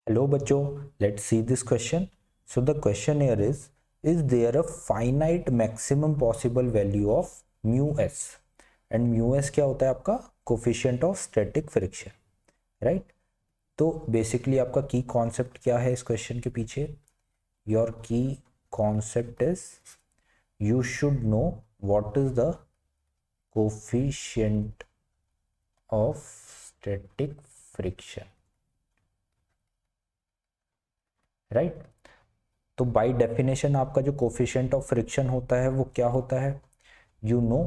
Hello बच्चों, let's see this question. So the question here is there a finite maximum possible value of mu s? And mu s क्या होता है आपका coefficient of static friction, right? तो basically आपका key concept क्या है इस question के पीछे? Your key concept is you should know what is the coefficient of static friction, right? तो बाय डेफिनेशन आपका जो कोफिशिएंट ऑफ फ्रिक्शन होता है वो क्या होता है? You know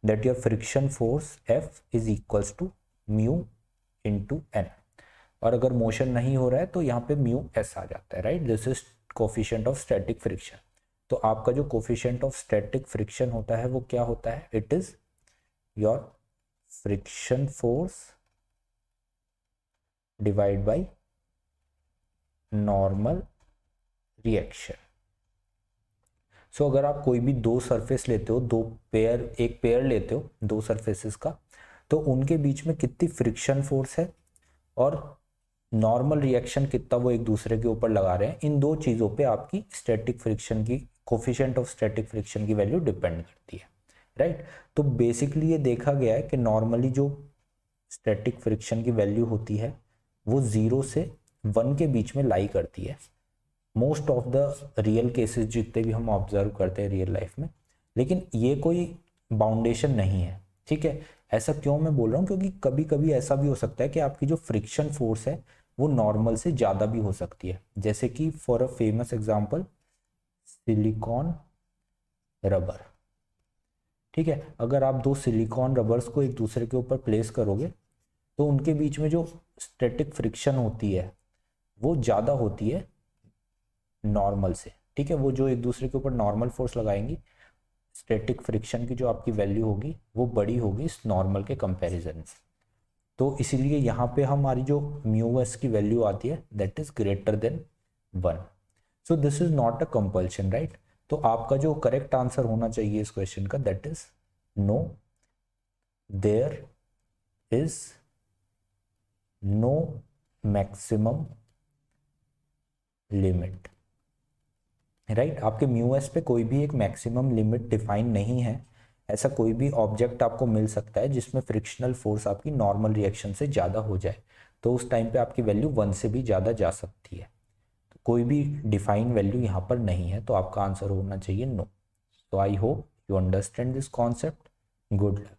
that your friction force F is equals to mu into N, और अगर मोशन नहीं हो रहा है तो यहाँ पे म्यू एस आ जाता है, right? This is coefficient of static friction. तो आपका जो कोफिशिएंट ऑफ स्टैटिक फ्रिक्शन होता है वो क्या होता है? It is your friction force divide by normal reaction. So अगर आप कोई भी दो सरफेस लेते हो, एक पेयर लेते हो दो सरफेसेस का, तो उनके बीच में कितनी फ्रिक्शन फोर्स है और नॉर्मल रिएक्शन कितना वो एक दूसरे के ऊपर लगा रहे हैं, इन दो चीज़ों पे आपकी स्टैटिक फ्रिक्शन की कोफिशिएंट ऑफ स्टैटिक फ्रिक्शन की वैल्यू डिपेंड करती है, राइट? तो बेसिकली ये देखा गया है कि नॉर्मली जो स्टैटिक फ्रिक्शन की वैल्यू होती है वो 0 से 1 के बीच में लाई करती है most of the real cases जितने भी हम ऑब्जर्व करते हैं रियल लाइफ में. लेकिन ये कोई बाउंडेशन नहीं है, ठीक है? ऐसा क्यों मैं बोल रहा हूँ? क्योंकि कभी कभी ऐसा भी हो सकता है कि आपकी जो फ्रिक्शन फोर्स है वो नॉर्मल से ज़्यादा भी हो सकती है. जैसे कि for a famous example silicone rubber, ठीक है? अगर आप दो सिलिकॉन रबर्स को एक दूसरे के ऊपर प्लेस करोगे तो उनके बीच में जो स्टैटिक फ्रिक्शन होती है वो ज़्यादा होती है नॉर्मल से, ठीक है? वो जो एक दूसरे के ऊपर नॉर्मल फोर्स लगाएंगी, स्टैटिक फ्रिक्शन की जो आपकी वैल्यू होगी वो बड़ी होगी इस नॉर्मल के कंपैरिजन में. तो इसीलिए यहाँ पे हमारी जो म्यू एस की वैल्यू आती है that is greater than 1. So this is not a compulsion, right? तो आपका जो करेक्ट आंसर होना चाहिए इस क्वेश्चन का that is no, there is no maximum limit, right? आपके म्यू एस पे कोई भी एक मैक्सिमम लिमिट डिफाइन नहीं है. ऐसा कोई भी ऑब्जेक्ट आपको मिल सकता है जिसमें फ्रिक्शनल फोर्स आपकी नॉर्मल रिएक्शन से ज़्यादा हो जाए, तो उस टाइम पे आपकी वैल्यू 1 से भी ज़्यादा जा सकती है. तो कोई भी डिफाइन वैल्यू यहाँ पर नहीं है, तो आपका आंसर होना चाहिए नो. तो I hope you understand this concept. Good luck.